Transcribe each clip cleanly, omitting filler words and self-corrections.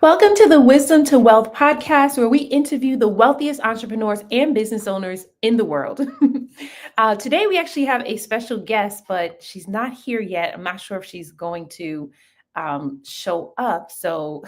Welcome to the Wisdom to Wealth podcast, where we interview the wealthiest entrepreneurs and business owners in the world. Today, we actually have a special guest, but she's not here yet. I'm not sure if she's going to show up. So,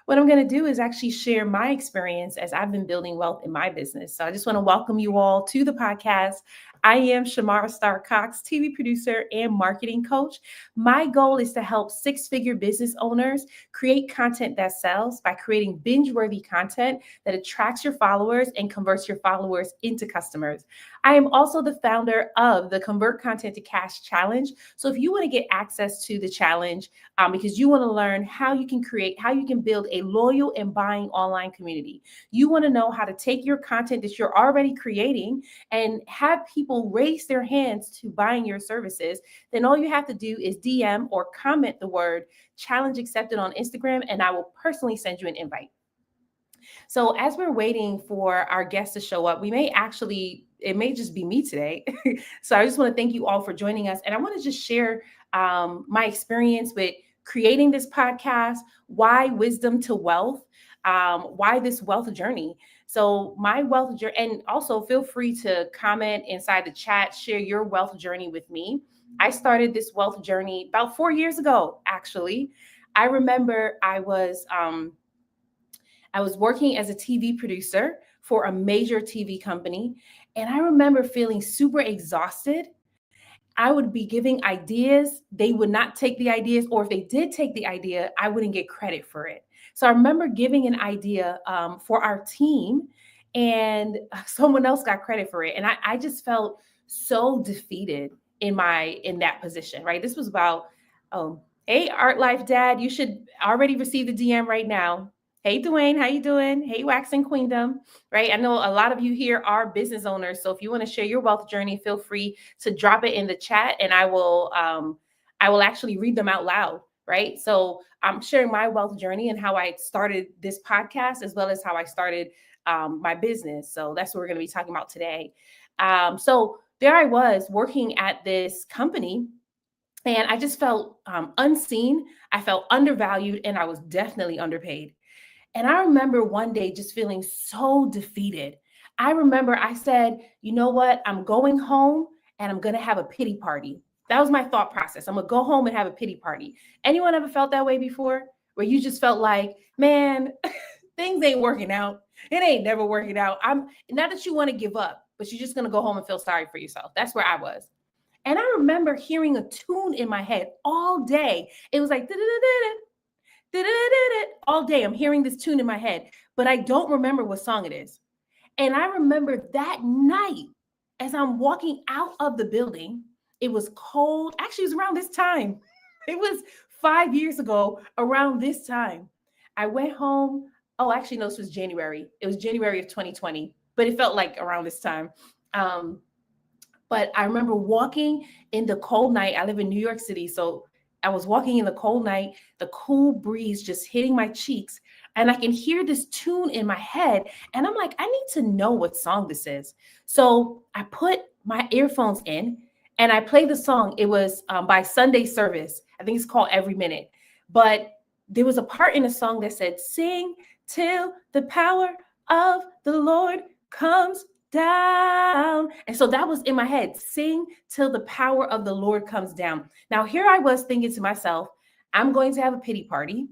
what I'm going to do is actually share my experience as I've been building wealth in my business. So, I just want to welcome you all to the podcast. I am Shamara Star Cox, TV producer and marketing coach. My goal is to help six-figure business owners create content that sells by creating binge-worthy content that attracts your followers and converts your followers into customers. I am also the founder of the Convert Content to Cash Challenge. So if you want to get access to the challenge, because you want to learn how you can build a loyal and buying online community. You want to know how to take your content that you're already creating and have people raise their hands to buying your services. Then all you have to do is DM or comment the word challenge accepted on Instagram, and I will personally send you an invite. So as we're waiting for our guests to show up, it may just be me today. So I just want to thank you all for joining us. And I want to just share my experience with creating this podcast, why wisdom to wealth, why this wealth journey. So my wealth journey, and also feel free to comment inside the chat, share your wealth journey with me. I started this wealth journey about 4 years ago, actually. I remember I was working as a TV producer for a major TV company, and I remember feeling super exhausted. I would be giving ideas. They would not take the ideas, or if they did take the idea, I wouldn't get credit for it. So I remember giving an idea for our team, and someone else got credit for it. And I just felt so defeated in that position, right? This was about, hey, Art Life Dad, you should already receive the DM right now. Hey, Dwayne, how you doing? Hey, Waxing Queendom, right? I know a lot of you here are business owners. So if you want to share your wealth journey, feel free to drop it in the chat, and I will actually read them out loud, right? So I'm sharing my wealth journey and how I started this podcast, as well as how I started my business. So that's what we're going to be talking about today. So there I was working at this company, and I just felt unseen. I felt undervalued, and I was definitely underpaid. And I remember one day just feeling so defeated. I remember I said, you know what? I'm going home and I'm going to have a pity party. That was my thought process. I'm going to go home and have a pity party. Anyone ever felt that way before? Where you just felt like, man, things ain't working out. It ain't never working out. I'm not that you want to give up, but you're just going to go home and feel sorry for yourself. That's where I was. And I remember hearing a tune in my head all day. It was like, all day. I'm hearing this tune in my head, but I don't remember what song it is. And I remember that night, as I'm walking out of the building, it was cold. Actually, it was around this time. It was 5 years ago, around this time. I went home. Oh, actually, no, this was January. It was January of 2020, but it felt like around this time. But I remember walking in the cold night. I live in New York City, so I was walking in the cold night, the cool breeze just hitting my cheeks, and I can hear this tune in my head. And I'm like, I need to know what song this is. So I put my earphones in and I played the song. It was by Sunday Service. I think it's called Every Minute. But there was a part in the song that said, sing till the power of the Lord comes down. And so that was in my head, sing till the power of the Lord comes down. Now, here I was thinking to myself, I'm going to have a pity party.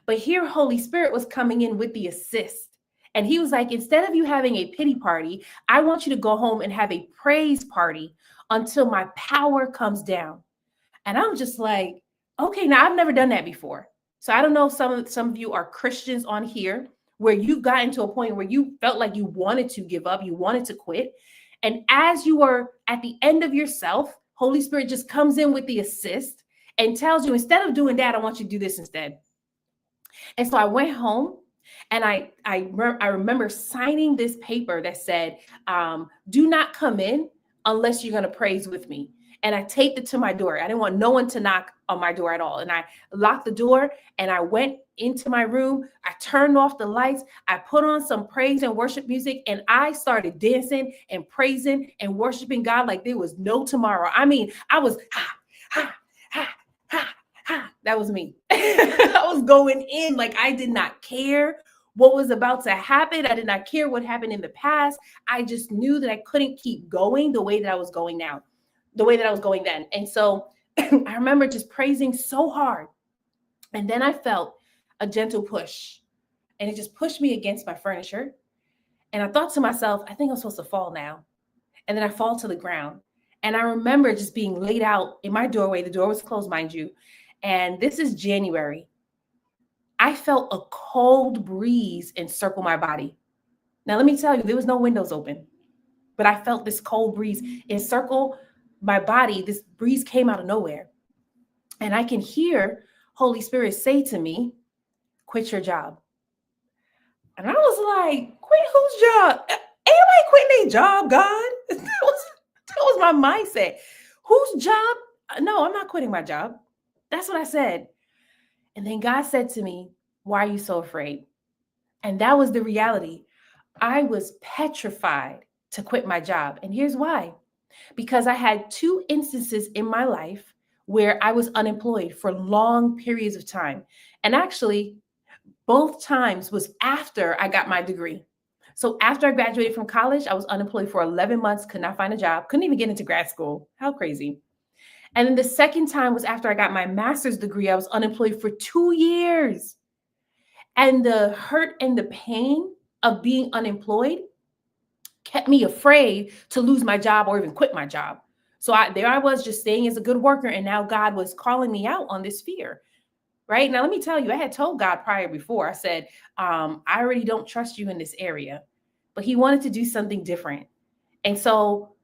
But here, Holy Spirit was coming in with the assist. And he was like, instead of you having a pity party, I want you to go home and have a praise party until my power comes down. And I'm just like, okay, now I've never done that before. So I don't know if some of you are Christians on here, where you've gotten to a point where you felt like you wanted to give up, you wanted to quit. And as you were at the end of yourself, Holy Spirit just comes in with the assist and tells you, instead of doing that, I want you to do this instead. And so I went home, and I remember signing this paper that said, do not come in unless you're going to praise with me. And I taped it to my door. I didn't want no one to knock on my door at all. And I locked the door, and I went into my room. I turned off the lights. I put on some praise and worship music, and I started dancing and praising and worshiping God like there was no tomorrow. I mean, I was ha, ha, ha, ha, ha. That was me. I was was going in like I did not care what was about to happen. I did not care what happened in the past. I just knew that I couldn't keep going the way that I was going now, the way that I was going then. And so I remember just praising so hard. And then I felt a gentle push, and it just pushed me against my furniture. And I thought to myself, I think I'm supposed to fall now. And then I fall to the ground. And I remember just being laid out in my doorway. The door was closed, mind you. And this is January. I felt a cold breeze encircle my body. Now, let me tell you, there was no windows open, but I felt this cold breeze encircle my body. This breeze came out of nowhere. And I can hear Holy Spirit say to me, quit your job. And I was like, quit whose job? Anybody quitting their job, God? That was my mindset. Whose job? No, I'm not quitting my job. That's what I said. And then God said to me, why are you so afraid? And that was the reality. I was petrified to quit my job. And here's why. Because I had 2 instances in my life where I was unemployed for long periods of time. And actually, both times was after I got my degree. So after I graduated from college, I was unemployed for 11 months, could not find a job, couldn't even get into grad school. How crazy. And then the second time was after I got my master's degree. I was unemployed for 2 years. And the hurt and the pain of being unemployed kept me afraid to lose my job or even quit my job. So there I was just staying as a good worker. And now God was calling me out on this fear. Right now, let me tell you, I had told God prior before. I said, I already don't trust you in this area, but he wanted to do something different. And so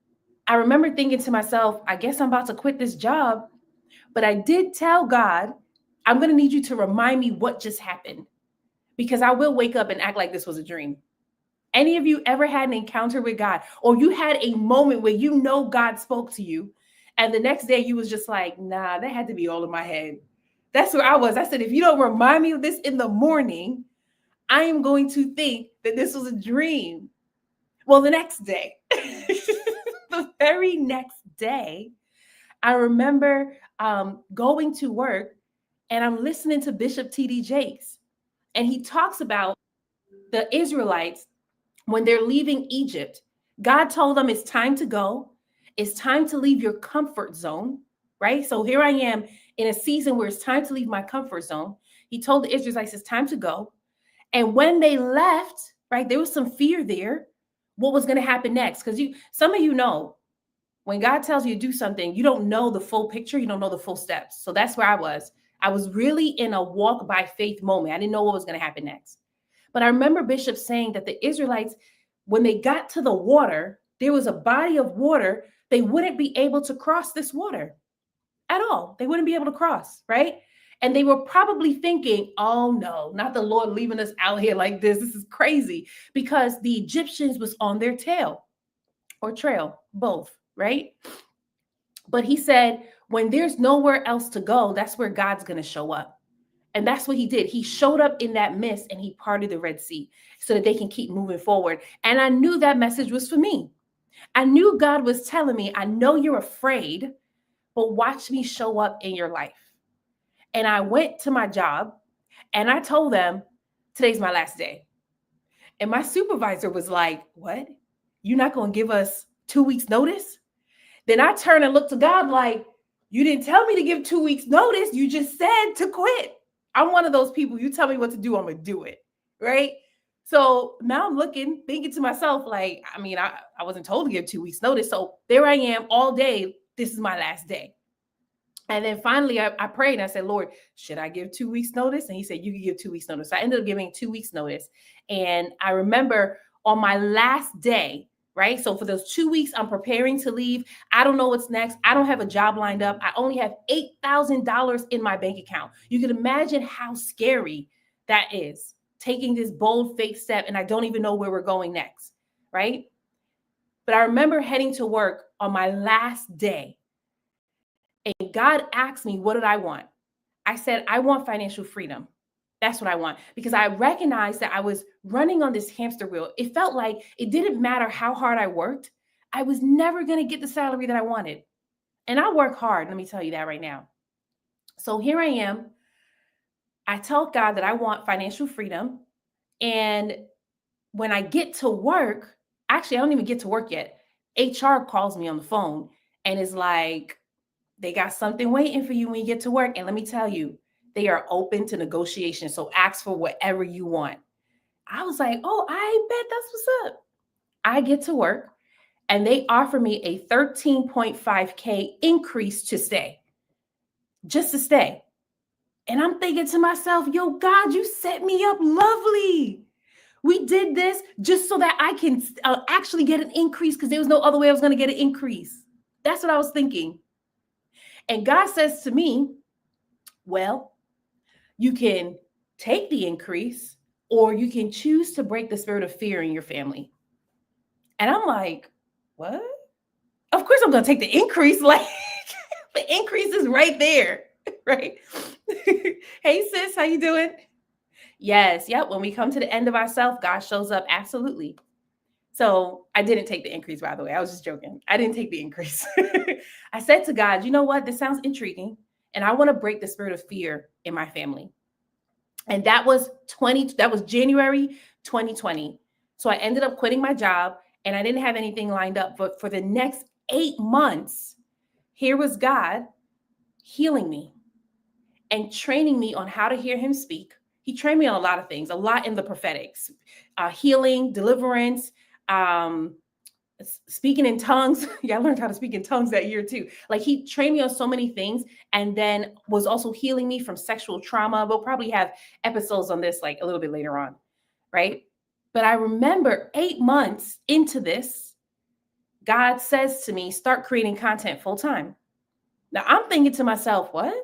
I remember thinking to myself, I guess I'm about to quit this job, but I did tell God, I'm going to need you to remind me what just happened, because I will wake up and act like this was a dream. Any of you ever had an encounter with God, or you had a moment where you know God spoke to you and the next day you was just like, nah, that had to be all in my head. That's where I was. I said, if you don't remind me of this in the morning, I am going to think that this was a dream. Well, the next day, the very next day, I remember going to work and I'm listening to Bishop T.D. Jakes. And he talks about the Israelites when they're leaving Egypt. God told them it's time to go. It's time to leave your comfort zone, right? So here I am in a season where it's time to leave my comfort zone. He told the Israelites it's time to go. And when they left, right, there was some fear there. What was going to happen next? Because some of you know, when God tells you to do something, you don't know the full picture. You don't know the full steps. So that's where I was. I was really in a walk by faith moment. I didn't know what was going to happen next. But I remember Bishop saying that the Israelites, when they got to the water, there was a body of water. They wouldn't be able to cross this water at all. They wouldn't be able to cross, right? And they were probably thinking, oh no, not the Lord leaving us out here like this. This is crazy, because the Egyptians was on their tail or trail, both, right? But he said, when there's nowhere else to go, that's where God's going to show up. And that's what he did. He showed up in that mist and he parted the Red Sea so that they can keep moving forward. And I knew that message was for me. I knew God was telling me, I know you're afraid, but watch me show up in your life. And I went to my job and I told them, today's my last day. And my supervisor was like, what? You're not going to give us 2 weeks notice? Then I turned and looked to God like, you didn't tell me to give 2 weeks notice. You just said to quit. I'm one of those people, you tell me what to do, I'm going to do it, right? So now I'm thinking to myself, like, I mean, I wasn't told to give 2 weeks notice. So there I am all day. This is my last day. And then finally I prayed and I said, Lord, should I give 2 weeks notice? And he said, you can give 2 weeks notice. So I ended up giving 2 weeks notice. And I remember on my last day, right? So for those 2 weeks, I'm preparing to leave. I don't know what's next. I don't have a job lined up. I only have $8,000 in my bank account. You can imagine how scary that is, taking this bold faith step. And I don't even know where we're going next, right? But I remember heading to work on my last day. And God asked me, what did I want? I said, I want financial freedom. That's what I want, because I recognized that I was running on this hamster wheel. It felt like it didn't matter how hard I worked. I was never going to get the salary that I wanted. And I work hard. Let me tell you that right now. So here I am. I told God that I want financial freedom. And when I get to work, actually, I don't even get to work yet. HR calls me on the phone and is like, they got something waiting for you when you get to work. And let me tell you, they are open to negotiation. So ask for whatever you want. I was like, oh, I bet that's what's up. I get to work and they offer me a 13.5K increase to stay, just to stay. And I'm thinking to myself, yo, God, you set me up lovely. We did this just so that I can actually get an increase because there was no other way I was going to get an increase. That's what I was thinking. And God says to me, well, you can take the increase or you can choose to break the spirit of fear in your family. And I'm like, what? Of course I'm going to take the increase. Like the increase is right there, right? Hey sis, how you doing? Yes, yep. When we come to the end of ourselves, God shows up. Absolutely. So I didn't take the increase, by the way. I was just joking. I didn't take the increase. I said to God, you know what? This sounds intriguing. And I want to break the spirit of fear in my family. And that was January 2020. So I ended up quitting my job and I didn't have anything lined up. But for the next 8 months, here was God healing me and training me on how to hear him speak. He trained me on a lot of things, a lot in the prophetics, healing, deliverance, speaking in tongues. Yeah, I learned how to speak in tongues that year too. Like he trained me on so many things and then was also healing me from sexual trauma. We'll probably have episodes on this like a little bit later on, right? But I remember 8 months into this, God says to me, start creating content full time. Now I'm thinking to myself, what?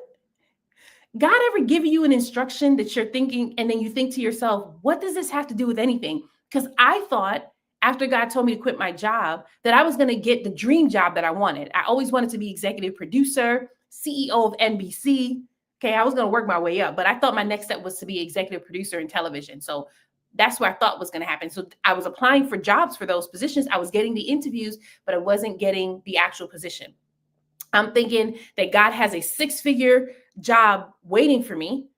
God ever give you an instruction that you're thinking and then you think to yourself, what does this have to do with anything? Because I thought after God told me to quit my job that I was going to get the dream job that I wanted. I always wanted to be executive producer, CEO of NBC. Okay, I was going to work my way up, but I thought my next step was to be executive producer in television. So that's what I thought was going to happen. So I was applying for jobs for those positions. I was getting the interviews, but I wasn't getting the actual position. I'm thinking that God has a 6-figure job waiting for me,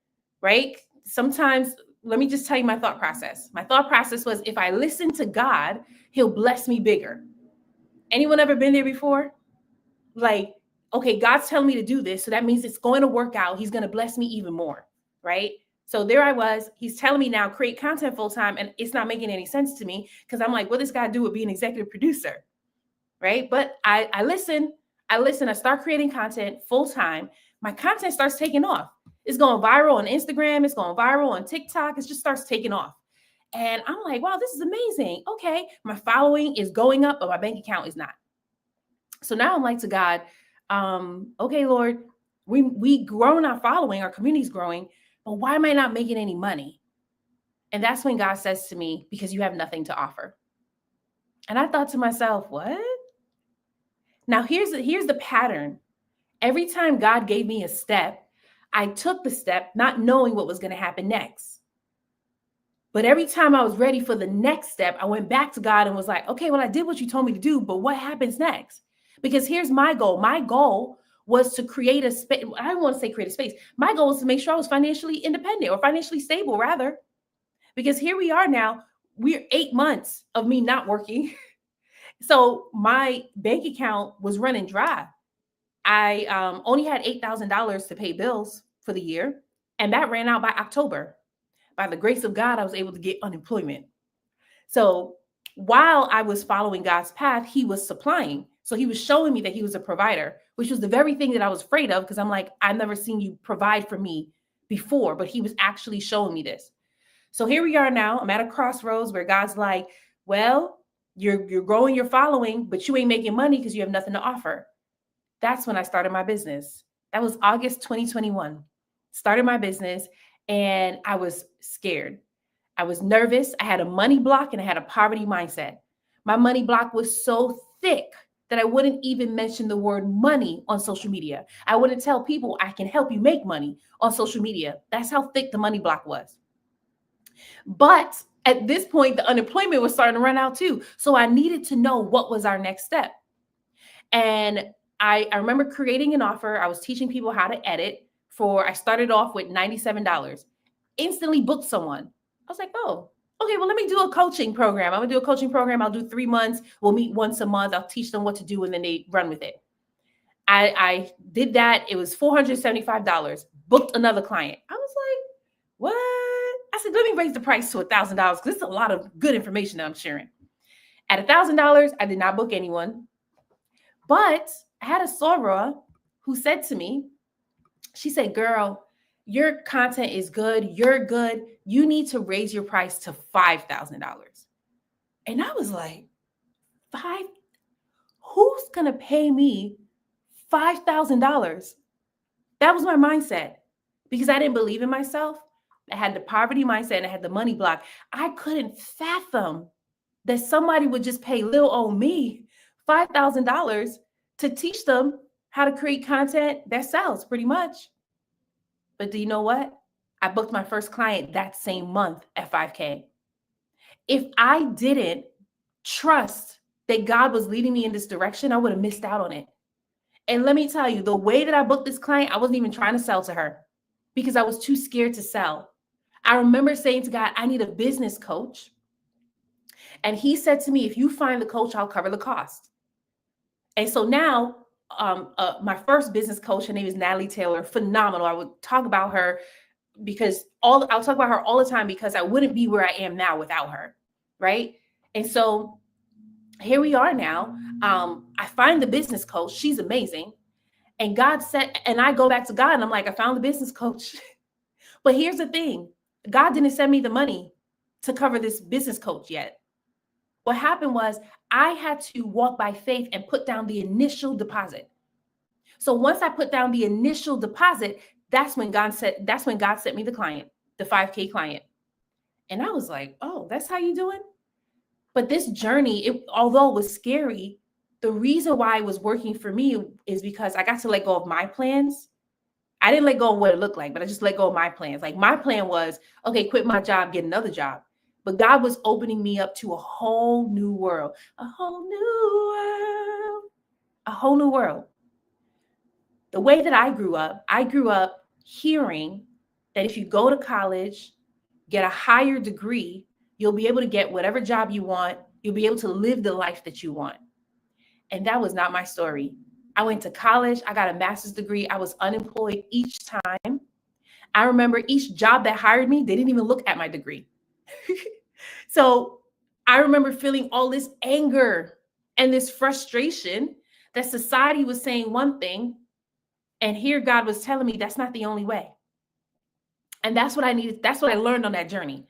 right? Sometimes, let me just tell you my thought process. My thought process was if I listen to God, he'll bless me bigger. Anyone ever been there before? Like, okay, God's telling me to do this. So that means it's going to work out. He's going to bless me even more, right? So there I was. He's telling me now create content full time. And it's not making any sense to me because I'm like, what does God do with being an executive producer? Right? But I listen. I start creating content full time. My content starts taking off. It's going viral on Instagram. It's going viral on TikTok. It just starts taking off. And I'm like, wow, this is amazing. Okay. My following is going up, but my bank account is not. So now I'm like to God, okay, Lord, we grown our following, our community's growing, but why am I not making any money? And that's when God says to me, because you have nothing to offer. And I thought to myself, what? Now, here's the pattern. Every time God gave me a step, I took the step not knowing what was going to happen next. But every time I was ready for the next step, I went back to God and was like, okay, well, I did what you told me to do, but what happens next? Because here's my goal. My goal was to create a space. I don't want to say create a space. My goal was to make sure I was financially independent or financially stable, rather. Because here we are now. We're 8 months of me not working. So my bank account was running dry. I only had $8,000 to pay bills for the year, and that ran out by October. By the grace of God, I was able to get unemployment. So while I was following God's path, he was supplying. So he was showing me that he was a provider, which was the very thing that I was afraid of because I'm like, I've never seen you provide for me before, but he was actually showing me this. So here we are now. I'm at a crossroads where God's like, well, you're growing your following, but you ain't making money because you have nothing to offer. That's when I started my business. That was August 2021. Started my business and I was scared. I was nervous. I had a money block and I had a poverty mindset. My money block was so thick that I wouldn't even mention the word money on social media. I wouldn't tell people I can help you make money on social media. That's how thick the money block was. But at this point, the unemployment was starting to run out too. So I needed to know what was our next step. And I remember creating an offer. I was teaching people how to edit I started off with $97. instantly booked someone. I was like, oh, okay, well, let me do a coaching program. I'm gonna do a coaching program. I'll do 3 months. We'll meet once a month. I'll teach them what to do, and then they run with it. I did that. It was $475. Booked another client. I was like, what? I said, let me raise the price to $1,000 because this is a lot of good information that I'm sharing. At $1,000, I did not book anyone. But I had a soror who said to me, she said, girl, your content is good. You're good. You need to raise your price to $5,000. And I was like, who's going to pay me $5,000? That was my mindset because I didn't believe in myself. I had the poverty mindset and I had the money block. I couldn't fathom that somebody would just pay little old me $5,000 to teach them how to create content that sells pretty much. But do you know what? I booked my first client that same month at $5K. If I didn't trust that God was leading me in this direction, I would have missed out on it. And let me tell you, the way that I booked this client, I wasn't even trying to sell to her because I was too scared to sell. I remember saying to God, I need a business coach. And he said to me, if you find the coach, I'll cover the cost. And so now my first business coach, her name is Natalie Taylor, phenomenal. I would talk about her because I'll talk about her all the time because I wouldn't be where I am now without her, right? And so here we are now. I find the business coach. She's amazing. And God said, and I go back to God and I'm like, I found the business coach. But here's the thing. God didn't send me the money to cover this business coach yet. What happened was I had to walk by faith and put down the initial deposit. So once I put down the initial deposit, that's when God sent me the client, the 5K client. And I was like, oh, that's how you doing? But this journey, although it was scary, the reason why it was working for me is because I got to let go of my plans. I didn't let go of what it looked like, but I just let go of my plans. Like my plan was, okay, quit my job, get another job. But God was opening me up to a whole new world, a whole new world. The way that I grew up hearing that if you go to college, get a higher degree, you'll be able to get whatever job you want. You'll be able to live the life that you want. And that was not my story. I went to college. I got a master's degree. I was unemployed each time. I remember each job that hired me, they didn't even look at my degree. So I remember feeling all this anger and this frustration that society was saying one thing. And here God was telling me that's not the only way. And that's what I needed. That's what I learned on that journey.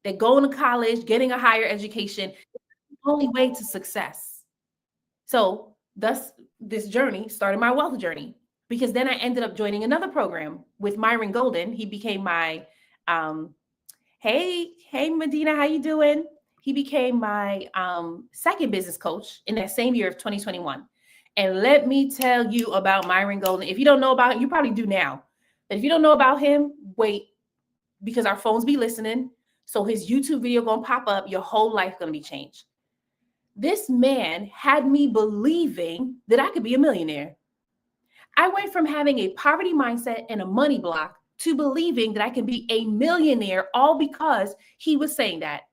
That going to college, getting a higher education, is the only way to success. So thus this journey started my wealth journey, because then I ended up joining another program with Myron Golden. He became my, hey Medina, how you doing? He became my second business coach in that same year of 2021. And let me tell you about Myron Golden. If you don't know about him, you probably do now. But if you don't know about him, wait, because our phones be listening. So his YouTube video gonna pop up. Your whole life gonna be changed. This man had me believing that I could be a millionaire. I went from having a poverty mindset and a money block to believing that I can be a millionaire, all because he was saying that.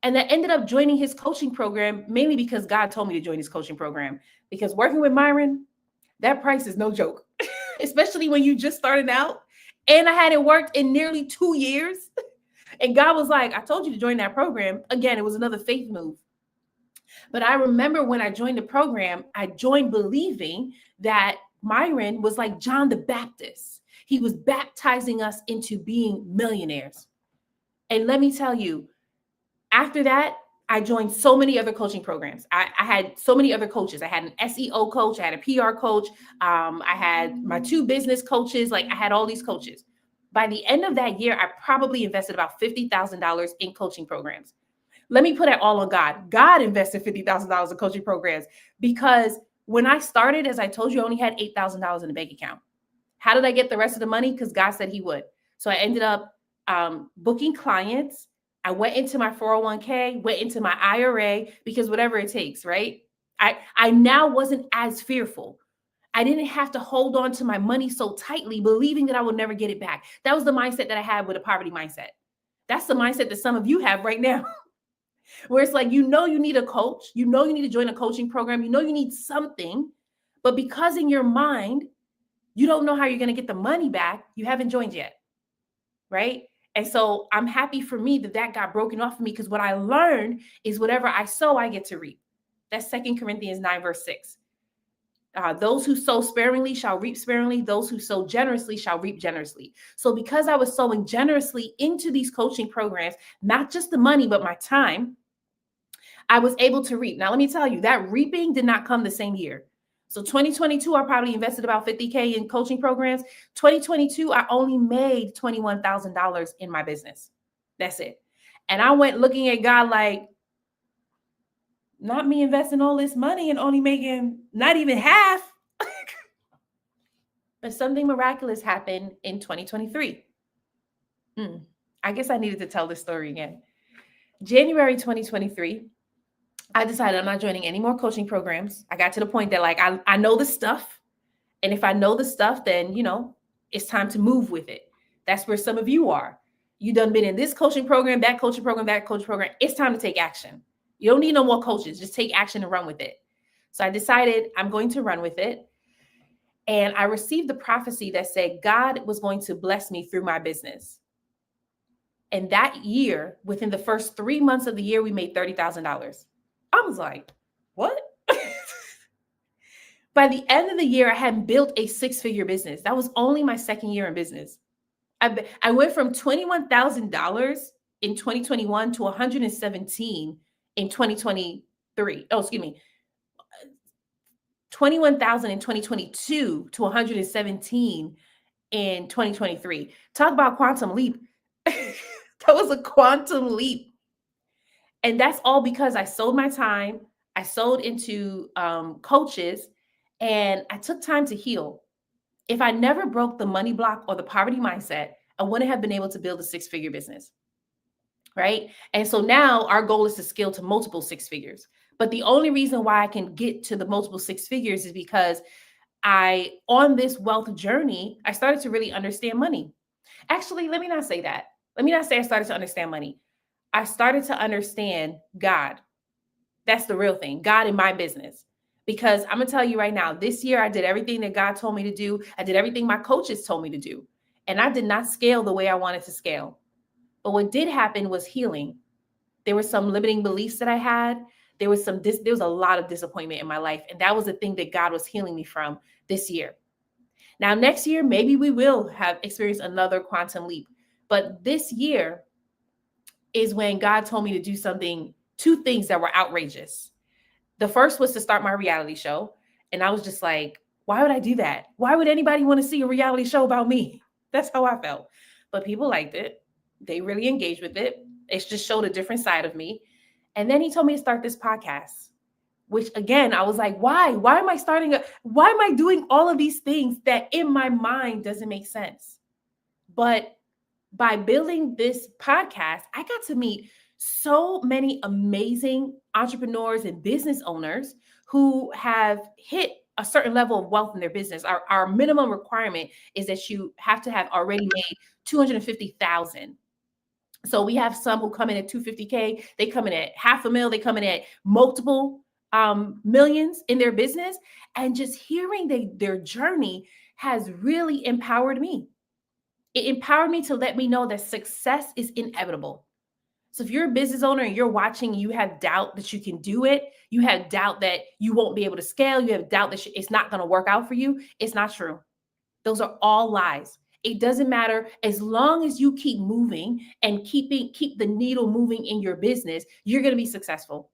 And I ended up joining his coaching program, mainly because God told me to join his coaching program. Because working with Myron, that price is no joke, especially when you just started out. And I hadn't worked in nearly 2 years. And God was like, I told you to join that program. Again, it was another faith move. But I remember when I joined the program, I joined believing that Myron was like John the Baptist. He was baptizing us into being millionaires. And let me tell you, after that, I joined so many other coaching programs. I had so many other coaches. I had an SEO coach. I had a PR coach. I had my 2 business coaches. Like I had all these coaches. By the end of that year, I probably invested about $50,000 in coaching programs. Let me put it all on God. God invested $50,000 in coaching programs, because when I started, as I told you, I only had $8,000 in the bank account. How did I get the rest of the money? Because God said he would. So I ended up booking clients. I went into my 401k, went into my IRA, because whatever it takes, right? I now wasn't as fearful. I didn't have to hold on to my money so tightly, believing that I would never get it back. That was the mindset that I had with a poverty mindset. That's the mindset that some of you have right now, where it's like, you need a coach, you need to join a coaching program, you need something, but because in your mind, you don't know how you're going to get the money back, you haven't joined yet, right? And so I'm happy for me that got broken off of me, because what I learned is whatever I sow, I get to reap. That's 2 Corinthians 9, verse 6. Those who sow sparingly shall reap sparingly. Those who sow generously shall reap generously. So because I was sowing generously into these coaching programs, not just the money, but my time, I was able to reap. Now, let me tell you, that reaping did not come the same year. So 2022, I probably invested about $50K in coaching programs. 2022, I only made $21,000 in my business. That's it. And I went looking at God like, not me investing all this money and only making not even half. But something miraculous happened in 2023. I guess I needed to tell this story again. January 2023, I decided I'm not joining any more coaching programs. I got to the point that like, I know the stuff. And if I know the stuff, then, it's time to move with it. That's where some of you are. You done been in this coaching program, that coaching program, that coaching program. It's time to take action. You don't need no more coaches. Just take action and run with it. So I decided I'm going to run with it. And I received the prophecy that said God was going to bless me through my business. And that year, within the first 3 months of the year, we made $30,000. I was like, what? By the end of the year, I had built a 6-figure business. That was only my second year in business. I went from $21,000 in 2021 to $117,000 in 2023. Oh, excuse me. 21,000 in 2022 to 117 in 2023. Talk about quantum leap. That was a quantum leap. And that's all because I sold my time. I sold into coaches, and I took time to heal. If I never broke the money block or the poverty mindset, I wouldn't have been able to build a 6-figure business. Right. And so now our goal is to scale to multiple 6 figures. But the only reason why I can get to the multiple 6 figures is because on this wealth journey, I started to really understand money. Actually, let me not say that. Let me not say I started to understand money. I started to understand God. That's the real thing. God in my business. Because I'm going to tell you right now, this year I did everything that God told me to do. I did everything my coaches told me to do. And I did not scale the way I wanted to scale. But what did happen was healing. There were some limiting beliefs that I had. There was a lot of disappointment in my life. And that was the thing that God was healing me from this year. Now, next year, maybe we will have experienced another quantum leap. But this year is when God told me to do 2 things that were outrageous. The first was to start my reality show. And I was just like, why would I do that? Why would anybody want to see a reality show about me? That's how I felt. But people liked it. They really engaged with it. It just showed a different side of me. And then he told me to start this podcast, which again, I was like, why? Why am I doing all of these things that in my mind doesn't make sense? But by building this podcast, I got to meet so many amazing entrepreneurs and business owners who have hit a certain level of wealth in their business. Our minimum requirement is that you have to have already made $250,000. So we have some who come in at $250K. They come in at $500,000. They come in at multiple millions in their business. And just hearing their journey has really empowered me. It empowered me to let me know that success is inevitable. So if you're a business owner and you're watching and you have doubt that you can do it, you have doubt that you won't be able to scale, you have doubt that it's not going to work out for you, it's not true. Those are all lies. It doesn't matter. As long as you keep moving and keep the needle moving in your business, you're going to be successful.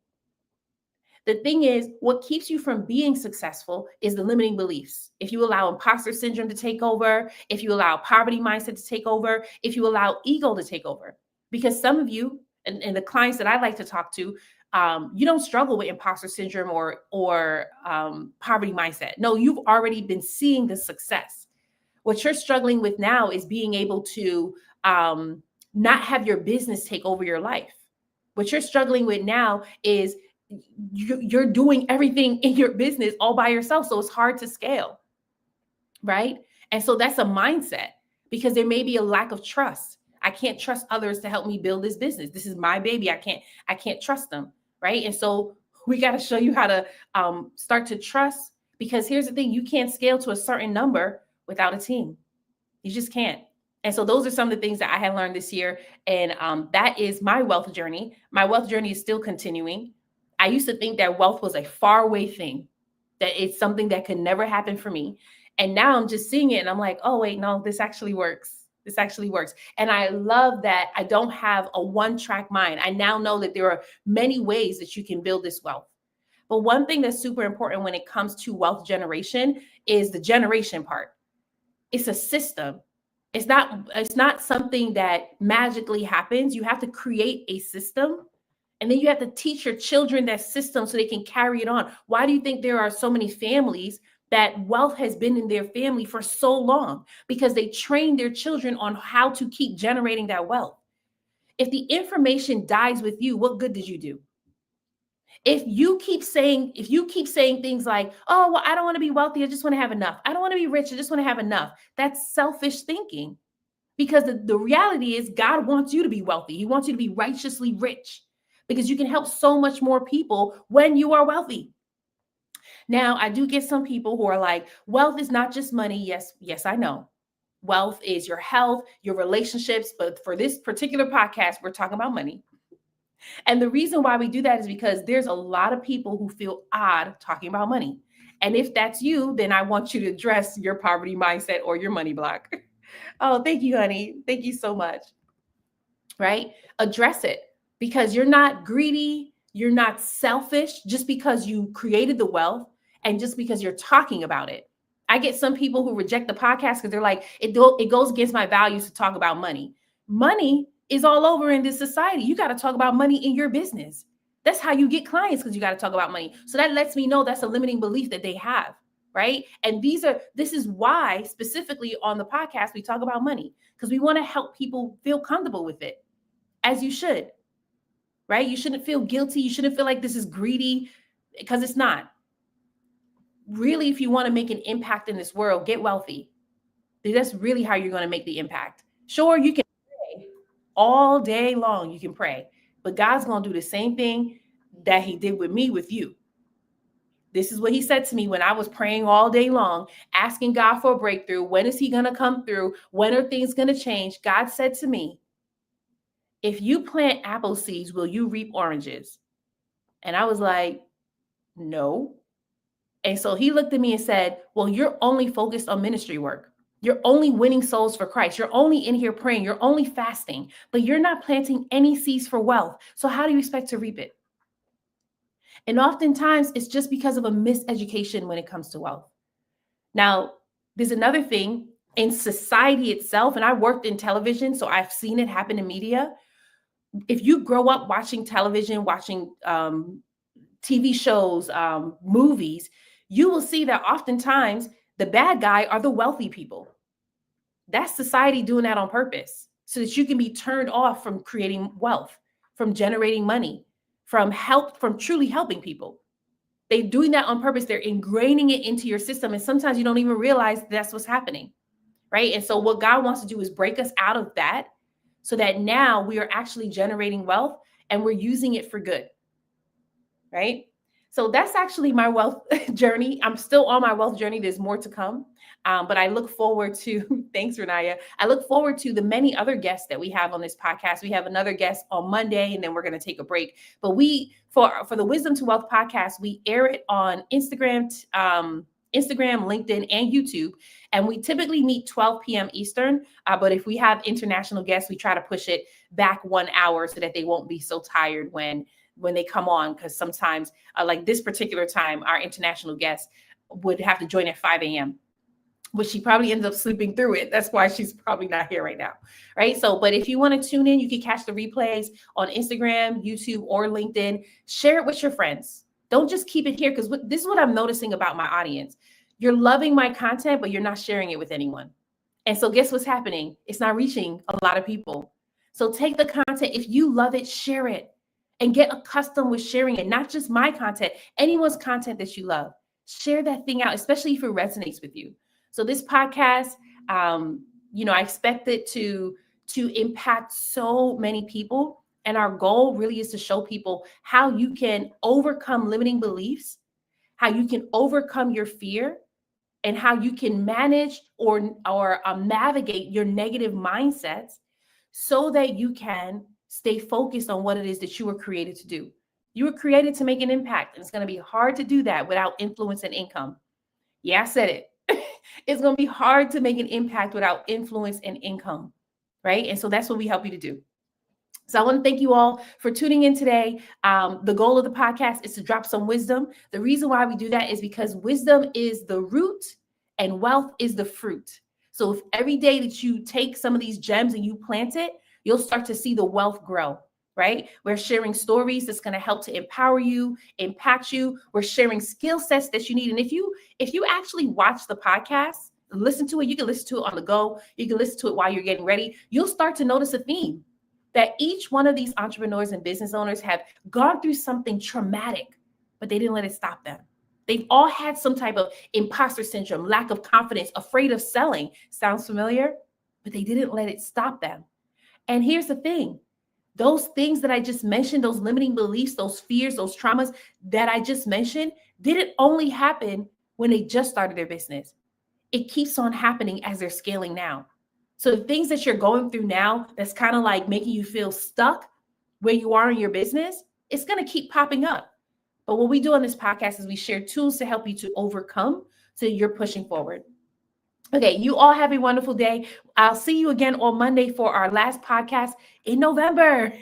The thing is, what keeps you from being successful is the limiting beliefs. If you allow imposter syndrome to take over, if you allow poverty mindset to take over, if you allow ego to take over, because some of you and the clients that I like to talk to, you don't struggle with imposter syndrome or poverty mindset. No, you've already been seeing the success. What you're struggling with now is being able to not have your business take over your life. What you're struggling with now is you're doing everything in your business all by yourself. So it's hard to scale. right? And so that's a mindset because there may be a lack of trust. I can't trust others to help me build this business. This is my baby. I can't trust them, right? And so we got to show you how to start to trust, because here's the thing, you can't scale to a certain number without a team. You just can't. And so those are some of the things that I have learned this year. And that is my wealth journey. My wealth journey is still continuing. I used to think that wealth was a faraway thing, that it's something that could never happen for me. And now I'm just seeing it and I'm like, oh, wait, no, this actually works. This actually works. And I love that I don't have a one-track mind. I now know that there are many ways that you can build this wealth. But one thing that's super important when it comes to wealth generation is the generation part. It's a system. It's not something that magically happens. You have to create a system, and then you have to teach your children that system so they can carry it on. Why do you think there are so many families that wealth has been in their family for so long? Because they train their children on how to keep generating that wealth. If the information dies with you, what good did you do? If you keep saying things like, oh, well, I don't want to be wealthy, I just want to have enough. I don't want to be rich, I just want to have enough. That's selfish thinking, because the reality is God wants you to be wealthy. He wants you to be righteously rich, because you can help so much more people when you are wealthy. Now, I do get some people who are like, wealth is not just money. Yes, I know. Wealth is your health, your relationships. But for this particular podcast, we're talking about money. And the reason why we do that is because there's a lot of people who feel odd talking about money. And if that's you, then I want you to address your poverty mindset or your money block. Oh, thank you, honey. Thank you so much. Right? Address it, because you're not greedy. You're not selfish just because you created the wealth and just because you're talking about it. I get some people who reject the podcast because they're like, it goes against my values to talk about money. Money is all over in this society. You got to talk about money in your business. That's how you get clients, because you got to talk about money. So that lets me know that's a limiting belief that they have, right? And this is why specifically on the podcast, we talk about money, because we want to help people feel comfortable with it, as you should, right? You shouldn't feel guilty. You shouldn't feel like this is greedy, because it's not. Really, if you want to make an impact in this world, get wealthy. That's really how you're going to make the impact. Sure, you can pray all day long. You can pray, but God's going to do the same thing that he did with me, with you. This is what he said to me when I was praying all day long, asking God for a breakthrough. When is he going to come through? When are things going to change? God said to me, if you plant apple seeds, will you reap oranges? And I was like, no. And so he looked at me and said, well, you're only focused on ministry work. You're only winning souls for Christ. You're only in here praying. You're only fasting, but you're not planting any seeds for wealth. So how do you expect to reap it? And oftentimes it's just because of a miseducation when it comes to wealth. Now, there's another thing in society itself, and I worked in television, so I've seen it happen in media. If you grow up watching television, watching TV shows, movies, you will see that oftentimes the bad guy are the wealthy people. That's society doing that on purpose, so that you can be turned off from creating wealth, from generating money, from truly helping people. They're doing that on purpose. They're ingraining it into your system. And sometimes you don't even realize that's what's happening, right? And so what God wants to do is break us out of that, so that now we are actually generating wealth and we're using it for good, right? So that's actually my wealth journey. I'm still on my wealth journey. There's more to come. But I look forward to, thanks, Renaya. I look forward to the many other guests that we have on this podcast. We have another guest on Monday, and then we're going to take a break. But for the Wisdom to Wealth podcast, we air it on Instagram, LinkedIn, and YouTube. And we typically meet 12 p.m. Eastern. But if we have international guests, we try to push it back 1 hour so that they won't be so tired when they come on, because sometimes like this particular time, our international guest would have to join at 5 a.m., which she probably ends up sleeping through it. That's why she's probably not here right now, right? So, but if you want to tune in, you can catch the replays on Instagram, YouTube, or LinkedIn. Share it with your friends. Don't just keep it here, because this is what I'm noticing about my audience. You're loving my content, but you're not sharing it with anyone. And so guess what's happening? It's not reaching a lot of people. So take the content. If you love it, share it. And get accustomed with sharing it, not just my content, anyone's content that you love. Share that thing out, especially if it resonates with you. So this podcast, I expect it to impact so many people. And our goal really is to show people how you can overcome limiting beliefs, how you can overcome your fear, and how you can manage or navigate your negative mindsets so that you can stay focused on what it is that you were created to do. You were created to make an impact, and it's going to be hard to do that without influence and income. Yeah, I said it. It's going to be hard to make an impact without influence and income, right? And so that's what we help you to do. So I want to thank you all for tuning in today. The goal of the podcast is to drop some wisdom. The reason why we do that is because wisdom is the root and wealth is the fruit. So if every day that you take some of these gems and you plant it, you'll start to see the wealth grow, right? We're sharing stories that's going to help to empower you, impact you. We're sharing skill sets that you need. And if you actually watch the podcast, listen to it, you can listen to it on the go. You can listen to it while you're getting ready. You'll start to notice a theme that each one of these entrepreneurs and business owners have gone through something traumatic, but they didn't let it stop them. They've all had some type of imposter syndrome, lack of confidence, afraid of selling. Sounds familiar? But they didn't let it stop them. And here's the thing. Those things that I just mentioned, those limiting beliefs, those fears, those traumas that I just mentioned, didn't only happen when they just started their business. It keeps on happening as they're scaling now. So the things that you're going through now, that's kind of like making you feel stuck where you are in your business, it's going to keep popping up. But what we do on this podcast is we share tools to help you to overcome so you're pushing forward. Okay, you all have a wonderful day. I'll see you again on Monday for our last podcast in November.